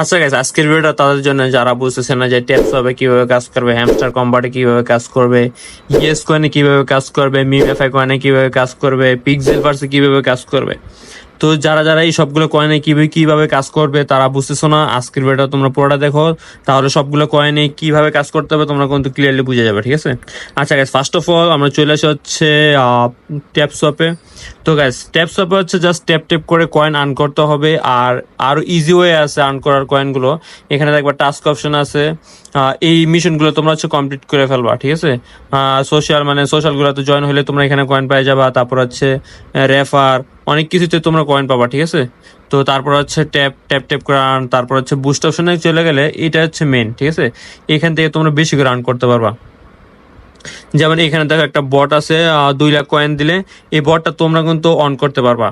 আচ্ছা গাইস, আজকের ভিডিওটা তাদের জন্য যারা বুঝতেছে না যে ট্যাপস হবে কিভাবে কাজ করবে, হ্যামস্টার কম্বাটে কিভাবে কাজ করবে, ইএস কয়েনে কিভাবে কাজ করবে, মিমএফআই কয়েনে কিভাবে কাজ করবে, পিক্সেল ভার্সে কিভাবে কাজ করবে। তো যারা যারা এই সবগুলো কয়েনে কিভাবে কিভাবে কাজ করবে তারা বুঝতেছো না, আজকের ভিডিওটা তোমরা পুরোটা দেখো, তাহলে সবগুলো কয়েনে কিভাবে কাজ করতে হবে তোমরা কিন্তু ক্লিয়ারলি বুঝে যাবে, ঠিক আছে। আচ্ছা গাইস, ফার্স্ট অফ অল আমরা চলে আসি হচ্ছে ট্যাপ সোয়াপে। তো গাইস, ট্যাপ সোয়াপে হচ্ছে জাস্ট ট্যাপ ট্যাপ করে কয়েন আর্ন করতে হবে। আর আরও ইজি ওয়ে আছে আর্ন করার কয়েনগুলো। এখানে দেখবা টাস্ক অপশন আছে। এই মিশনগুলো তোমরা হচ্ছে কমপ্লিট করে ফেলবা, ঠিক আছে। সোশ্যালগুলোতে জয়েন হলে তোমরা এখানে কয়েন পেয়ে যাবা। তারপর হচ্ছে রেফার, অনেক কিছুতে তোমরা কয়েন পাবা, ঠিক আছে। তো তারপর হচ্ছে ট্যাপ ট্যাপ ট্যাপ করে আর্ন, তারপর হচ্ছে বুস্ট অপশনে চলে গেলে এটা হচ্ছে মেন, ঠিক আছে। এখান থেকে তোমরা বেশি করে আর্ন করতে পারবা। যেমন এখানে দেখো একটা বট আছে, 2 লাখ কয়েন দিলে এই বটটা তোমরা কিন্তু অন করতে পারবা।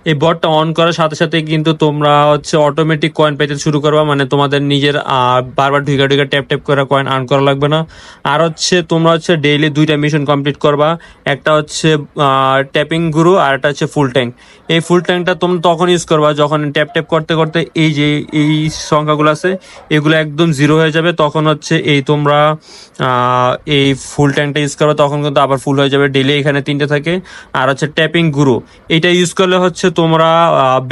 এই বটটা অন করার সাথে সাথে কিন্তু তোমরা হচ্ছে অটোমেটিক কয়েন পেতে শুরু করবা, মানে তোমাদের নিজের বারবার ঢুকা ঢুকা ট্যাপ ট্যাপ করে কয়েন আর্ন করা লাগবে না। আর হচ্ছে তোমরা হচ্ছে ডেইলি 2টা মিশন কমপ্লিট করবা। একটা হচ্ছে ট্যাপিং গুরু, আর একটা হচ্ছে ফুল ট্যাঙ্ক। এই ফুল ট্যাঙ্কটা তোমরা তখন ইউজ করবা যখন ট্যাপ ট্যাপ করতে করতে এই যে এই সংখ্যাগুলো আছে এগুলো একদম জিরো হয়ে যাবে, তখন হচ্ছে এই তোমরা এই ফুল ট্যাঙ্কটা ইউজ করবে, তখন কিন্তু আবার ফুল হয়ে যাবে। ডেইলি এখানে 3টে থাকে। আর হচ্ছে ট্যাপিং গুরু, এটা ইউজ করলে হচ্ছে তোমরা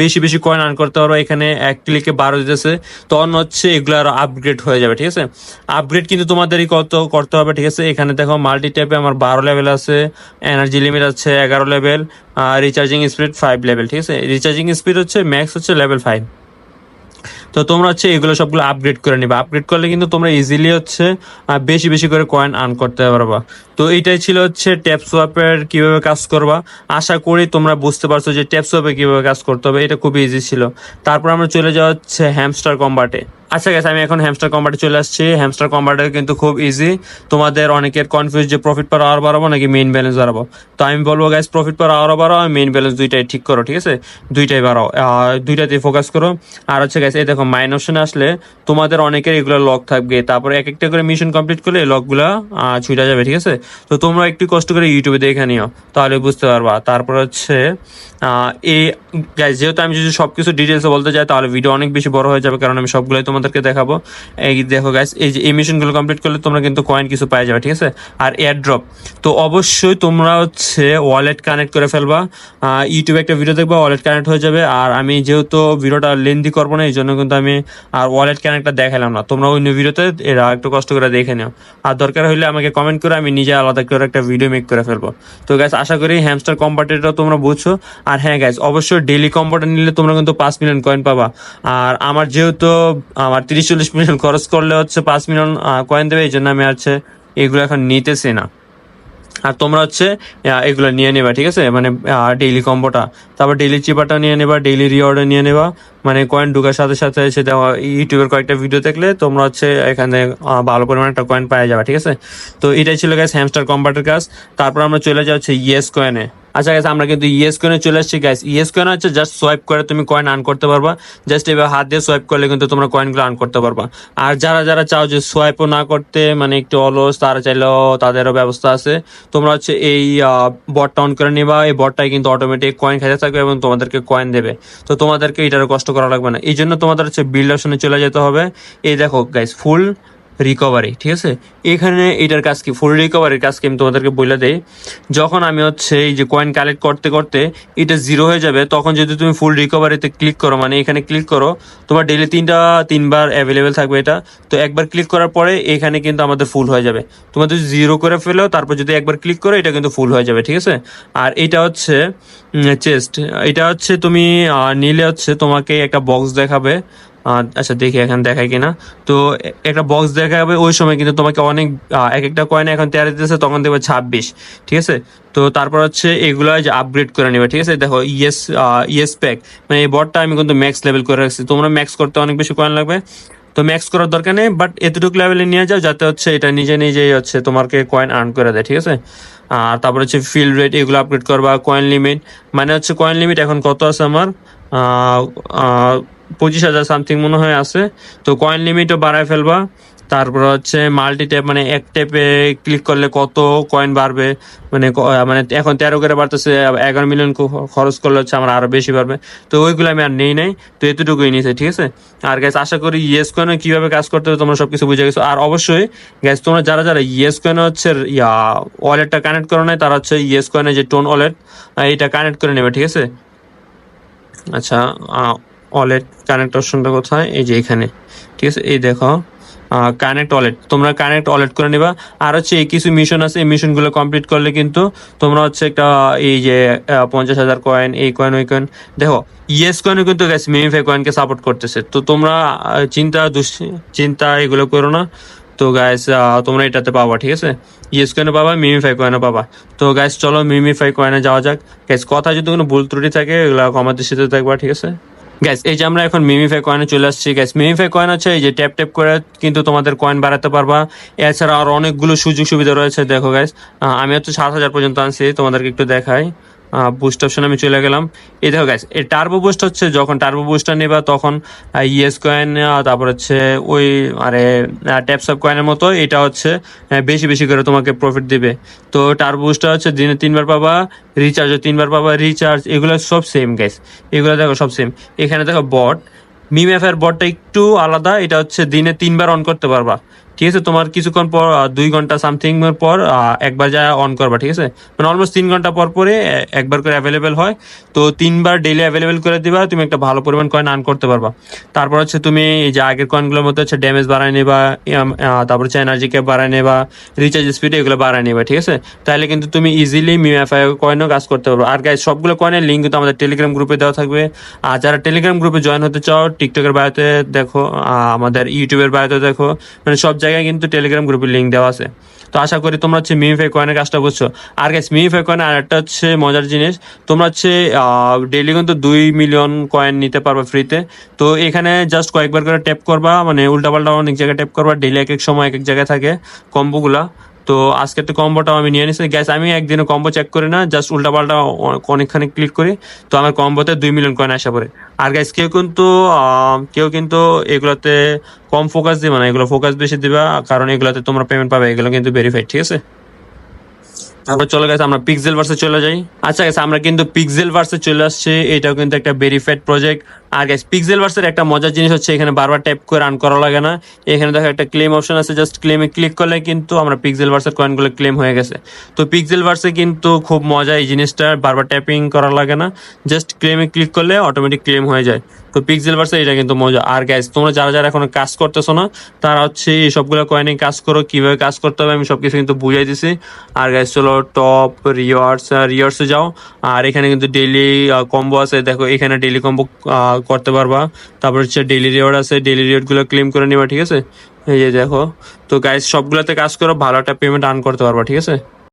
বেশি বেশি কয়েন আর্ন করতে পারো। এখানে 1 ক্লিকে 12 দিতেছে, তখন হচ্ছে এগুলো আরো আপগ্রেড হয়ে যাবে, ঠিক আছে। আপগ্রেড কিন্তু তোমাদেরই করতে হবে, ঠিক আছে। এখানে দেখো মাল্টি ট্যাপে আমার 12 লেভেল আছে, এনার্জি লিমিট আছে 11 লেভেল, রিচার্জিং স্পিড 5 লেভেল, ঠিক আছে। রিচার্জিং স্পিড হচ্ছে ম্যাক্স হচ্ছে লেভেল 5। তো তোমরা হচ্ছে এগুলো সবগুলো আপগ্রেড করে নিবা। আপগ্রেড করলে কিন্তু তোমরা ইজিলি হচ্ছে বেশি বেশি করে কয়েন আর্ন করতে পারবা। তো এইটাই ছিল হচ্ছে ট্যাপ সোয়াপের কিভাবে কাজ করবা। আশা করি তোমরা বুঝতে পারছো যে ট্যাপ সোয়াপে কিভাবে কাজ করতে হবে, এটা খুবই ইজি ছিল। তারপর আমরা চলে যাওয়া হচ্ছে হ্যামস্টার কম্বাটে। আচ্ছা গেছে, আমি এখন হ্যামস্টার কম্বাটে চলে আসছি। হ্যামস্টার কম্বাটে কিন্তু খুব ইজি। তোমাদের অনেকের কনফিউজ যে প্রফিট পার আওয়ার বাড়াবো নাকি মেইন ব্যালেন্স বাড়াবো। তো আমি বলবো গাইস, প্রফিট পার আওয়ারও বাড়াও আর মেইন ব্যালেন্স দুইটাই ঠিক করো, ঠিক আছে। দুইটাই বাড়াও, দুইটাতে ফোকাস করো। আর হচ্ছে গাইস, এই দেখো মাইন অপশনে আসলে তোমাদের অনেকের এগুলো লক থাকবে, তারপরে এক একটা করে মিশন কমপ্লিট করলে লকগুলা ছুটে যাবে, ঠিক আছে। তো তোমরা একটু কষ্ট করে ইউটিউবে দেখে নিও, তাহলে বুঝতে পারবা। তারপর হচ্ছে এই গাইস, যেহেতু আমি যদি সবকিছু ডিটেলসে বলতে যাই তাহলে ভিডিও অনেক বেশি বড় হয়ে যাবে, কারণ আমি সবগুলোই তোমাদেরকে দেখাবো। এই দেখো গাইস, এই যে এই মিশনগুলো কমপ্লিট করলে তোমরা কিন্তু কয়েন কিছু পাই যাবে, ঠিক আছে। আর এয়ার ড্রপ, তো অবশ্যই তোমরা হচ্ছে ওয়ালেট কানেক্ট করে ফেলবা। ইউটিউবে একটা ভিডিও দেখবা, ওয়ালেট কানেক্ট হয়ে যাবে। আর আমি যেহেতু ভিডিওটা লেন্দি করবো না, এই জন্য কিন্তু আমি আর ওয়ালেট কানেক্টটা দেখালাম না। তোমরা অন্য ভিডিওতে এরা একটু কষ্ট করে দেখে নিও। আর দরকার হলে আমাকে কমেন্ট করে আমি নিজে আলাদা করে একটা ভিডিও মেক করে ফেলবো। তো গাইস, আশা করি হ্যামস্টার কম্বাটেটাও তোমরা বুঝছো। আর হ্যাঁ গাইস, অবশ্যই ডেইলি কম্বাটে নিলে তোমরা কিন্তু 5 মিলিয়ন কয়েন পাবা। আর আমার যেহেতু আমার 30-40 মিলিয়ন খরচ করলে হচ্ছে 5 মিলিয়ন কয়েন দেবে, এই জন্য আমি হচ্ছে এগুলো এখন নিতেছি না। আর তোমরা হচ্ছে এগুলো নিয়ে নেবা, ঠিক আছে, মানে ডেইলি কম্বোটা। তারপর ডেইলি চিপাটা নিয়ে নেবা, ডেইলি রিওয়ার্ডও নিয়ে নেবা। মানে কয়েন ঢুকার সাথে সাথে সেটা ইউটিউবের কয়েকটা ভিডিও দেখলে তোমরা হচ্ছে এখানে ভালো পরিমাণে একটা কয়েন পাওয়া যাবে, ঠিক আছে। তো এটাই ছিল গাইস হ্যামস্টার কম্বাটের কাজ। তারপর আমরা চলে যাচ্ছি হচ্ছে ইয়েস কয়েনে। আচ্ছা গাইস, আমরা কিন্তু ইয়েস কয়েনে চলে আসছি গাইস। ইয়েস কয়েন হচ্ছে জাস্ট সোয়াইপ করে তুমি কয়েন আর্ন করতে পারবা। জাস্ট এবার হাত দিয়ে সোয়াইপ করলে কিন্তু তোমরা কয়েনগুলো আর্ন করতে পারবা। আর যারা যারা চাও যে সোয়াইপও না করতে, মানে একটু অলস, তারা চাইলেও তাদেরও ব্যবস্থা আছে। তোমরা হচ্ছে এই বটটা অন করে নিবা। এই বটটাই কিন্তু অটোমেটিক কয়েন খাইতে থাকবে এবং তোমাদেরকে কয়েন দেবে। তো তোমাদেরকে এটারও কষ্ট করা লাগবে না। এই জন্য তোমাদের হচ্ছে বিল্ড অপশনে চলে যেতে হবে। এই দেখো গাইস, ফুল রিকভারি, ঠিক আছে। এখানে এটার কাজ কি, ফুল রিকভারির কাজ কি আমি তোমাদেরকে বলে দেই। যখন আমি হচ্ছে এই যে কয়েন কালেক্ট করতে করতে এটা জিরো হয়ে যাবে, তখন যদি তুমি ফুল রিকভারিতে ক্লিক করো, মানে এখানে ক্লিক করো, তোমার ডেইলি 3বার অ্যাভেলেবেল থাকবে এটা। তো একবার ক্লিক করার পরে এখানে কিন্তু আমাদের ফুল হয়ে যাবে। তোমাদের যদি জিরো করে ফেলো, তারপর যদি একবার ক্লিক করো, এটা কিন্তু ফুল হয়ে যাবে, ঠিক আছে। আর এটা হচ্ছে চেস্ট, এটা হচ্ছে তুমি নিলে হচ্ছে তোমাকে একটা বক্স দেখাবে। আচ্ছা দেখি এখানে দেখায় কিনা। তো একটা বক্স দেখাবে, ওই সময় কিন্তু তোমাকে অনেক এক একটা কয়েন এখন 13 দিতেছে, তখন দেবে 26, ঠিক আছে। তো তারপর হচ্ছে এগুলো যে আপগ্রেড করে নেবে, ঠিক আছে। দেখো ইয়েস প্যাক, মানে এই বটটা আমি কিন্তু ম্যাক্স লেভেল করে রাখছি। তোমরা ম্যাক্স করতে অনেক বেশি কয়েন লাগবে, তো ম্যাক্স করার দরকার নেই, বাট এতটুকু লেভেলে নিয়ে যাও যাতে হচ্ছে এটা নিজে নিজেই হচ্ছে তোমাকে কয়েন আর্ন করে দেয়, ঠিক আছে। আর তারপর হচ্ছে ফিল্ড রেট, এগুলো আপগ্রেড করবা। কয়েন লিমিট, মানে হচ্ছে কয়েন লিমিট এখন কত আছে আমার, 25,000 সামথিং মনে হয় আছে। তো কয়েন লিমিটও বাড়ায় ফেলবা। তারপর হচ্ছে মাল্টি ট্যাপ, মানে এক ট্যাপে ক্লিক করলে কত কয়েন বাড়বে, মানে এখন 13 করে বাড়তেছে, 11 মিলিয়ন খরচ করলে হচ্ছে আমার আরো বেশি বাড়বে। তো ওইগুলো আমি আর নেই নাই, তো এতটুকুই নিয়েছে, ঠিক আছে। আর গ্যাস আশা করি ইয়েস কয়েনে কিভাবে কাজ করতে হবে তোমরা সবকিছু বুঝে গেছো। আর অবশ্যই গ্যাস তোমরা যারা যারা ইয়েস কয়েনে হচ্ছে ওয়ালেটটা কানেক্ট করো নাই, তারা হচ্ছে ইয়েস কয়েনে যে টোন ওয়ালেট এটা কানেক্ট করে নেবে, ঠিক আছে। আচ্ছা, ওয়ালেট কানেক্ট অপশনটা কোথায়, এই যে এখানে, ঠিক আছে। এই দেখো কানেক্ট ওয়ালেট, তোমরা কানেক্ট ওয়ালেট করে নিবা। আর হচ্ছে এই কিছু মিশন আছে, এই মিশনগুলো কমপ্লিট করলে কিন্তু তোমরা হচ্ছে একটা এই যে 50,000 কয়েন, এই কয়েন ওই কয়েন, দেখো ইয়েস কয়েনও কিন্তু গ্যাস মিমিফাই কয়েনকে সাপোর্ট করতেছে। তো তোমরা চিন্তা এগুলো করো না। তো গাইস তোমরা এটাতে পাবা, ঠিক আছে। ইয়েস কয়েনে পাবা, মিমিফাই কয়েনে পাবা। তো গাইস চলো মিমিফাই কয়েনে যাওয়া যাক। গাইস কথা যদি কোনো ভুল ত্রুটি থাকে এগুলো কমাতে সাথে থাকবা, ঠিক আছে। গ্যাস এই যে আমরা এখন মিমিফাই কয়েনে চলে আসছি। গ্যাস মিমিফাই কয়েন হচ্ছে এই যে ট্যাপ ট্যাপ করে কিন্তু তোমাদের কয়েন বাড়াতে পারবা। এছাড়া আর অনেকগুলো সুযোগ সুবিধা রয়েছে, দেখো গাইস। আমি হচ্ছে 7,000 পর্যন্ত আনছি, তোমাদেরকে একটু দেখাই। বুস্ট অপশন আমি চলে গেলাম। এই দেখো গাইস, এই টার্বো বুস্ট হচ্ছে যখন টার্বো বুস্টটা নেবা তখন ইয়েস কয়েন, তারপর হচ্ছে ওই আরে ট্যাপসঅপ কয়েনের মতো এটা হচ্ছে বেশি বেশি করে তোমাকে প্রফিট দিবে। তো টার্বো বুস্টটা হচ্ছে দিনে 3 বার পাবা, রিচার্জও 3 বার পাবা, রিচার্জ এগুলো সব সেম গাইস, এগুলো দেখো সব সেম। এখানে দেখো বট, মিমএফের বটটা একটু আলাদা, এটা হচ্ছে দিনে 3 বার অন করতে পারবা, ঠিক আছে। তোমার কিছুক্ষণ পর 2 ঘন্টা সামথিং পর একবার যা অন করবা, ঠিক আছে। মানে অলমোস্ট 3 ঘন্টা পর পরে একবার করে অ্যাভেলেবেল হয়। তো 3 বার ডেইলি অ্যাভেলেবেল করে দিবা, তুমি একটা ভালো পরিমাণ কয়েন আর্ন করতে পারবা। তারপর হচ্ছে তুমি এই যে আগের কয়েনগুলোর মধ্যে হচ্ছে ড্যামেজ বাড়ায় নেবা, তারপর হচ্ছে এনার্জি ক্যাপ বাড়ায় নেবা, রিচার্জ স্পিড এগুলো বাড়ায় নেবা, ঠিক আছে। তাহলে কিন্তু তুমি ইজিলি মিএফআই কয়েনও কাজ করতে পারবে। আর গাইজ সবগুলো কয়েনের লিঙ্ক কিন্তু আমাদের টেলিগ্রাম গ্রুপে দেওয়া থাকবে। আর যারা টেলিগ্রাম গ্রুপে জয়েন হতে চাও, টিকটকের বায়োতে দেখো, আমাদের ইউটিউবের বায়োতে দেখো, মানে সব জায়গায় কিন্তু টেলিগ্রাম গ্রুপের লিঙ্ক দেওয়া আছে। তো আশা করি তোমরা হচ্ছে মিমিফাই কয়েনের কাজটা বুঝছো। আর গাইস মিমিফাই কয়েন আর একটা হচ্ছে মজার জিনিস, তোমরা হচ্ছে ডেইলি কিন্তু 2 মিলিয়ন কয়েন নিতে পারবে ফ্রিতে। তো এখানে জাস্ট কয়েকবার করে ট্যাপ করবা, মানে উল্টাপাল্টা অনেক জায়গায় ট্যাপ করবা, ডেইলি এক এক সময় এক এক জায়গায় থাকে কম্বোগুলা। তো আজকে তো কম্বোটাও আমি নিয়ে নিছি গ্যাস, আমি একদিনে কম্বো চেক করি না, জাস্ট উল্টাপাল্টা অনেকখানি ক্লিক করি, তো আমার কম্বোতে 2 মিলিয়ন কয়েন আসা পড়ে। আর গাইস কেউ কিন্তু এগুলোতে কম ফোকাস দিবা না, এগুলো ফোকাস বেশি দিবা, কারণ এগুলোতে তোমরা পেমেন্ট পাবে, এগুলো কিন্তু ভেরিফাইড, ঠিক আছে। তারপর চলে গেছে আমরা পিক্সেল ভার্সে চলে যাই। আচ্ছা গেছে আমরা কিন্তু পিক্সেল ভার্সে চলে আসছে, এটাও কিন্তু একটা ভেরিফাইড প্রজেক্ট। আর গাইস পিক্সেল ভার্সের একটা মজার জিনিস হচ্ছে এখানে বারবার ট্যাপ করে রান করা লাগে না। এখানে দেখো একটা ক্লেম অপশন আছে, জাস্ট ক্লেমে ক্লিক করলে কিন্তু আমরা পিক্সেল ভার্সের কয়েনগুলো ক্লেম হয়ে গেছে। তো পিক্সেল ভার্সে কিন্তু খুব মজা এই জিনিসটা, বারবার ট্যাপিং করা লাগে না, জাস্ট ক্লেমে ক্লিক করলে অটোমেটিক ক্লেম হয়ে যায়। তো পিক্সেল ভার্সে এটা কিন্তু মজা। আর গাইস তোমরা যারা যারা এখন কাজ করতেছো না, তারা হচ্ছে এই সবগুলো কয়েনে কাজ করো, কিভাবে কাজ করতে হবে আমি সবকিছু কিন্তু বুঝাই দিছি। আর গাইস চলো টপ রিওয়ার্ডসে যাও। আর এখানে কিন্তু ডেইলি কম্বো আছে, দেখো এখানে ডেইলি কম্বো করতে পারবা। তারপর হচ্ছে ডেইলি রিওয়ার্ড আছে, ডেইলি রিওয়ার্ডগুলো ক্লেম করে নিবা, ঠিক আছে। এই যে দেখো, তো গাইস সবগুলোতে কাজ করো, ভালো একটা পেমেন্ট আর্ন করতে পারবা, ঠিক আছে।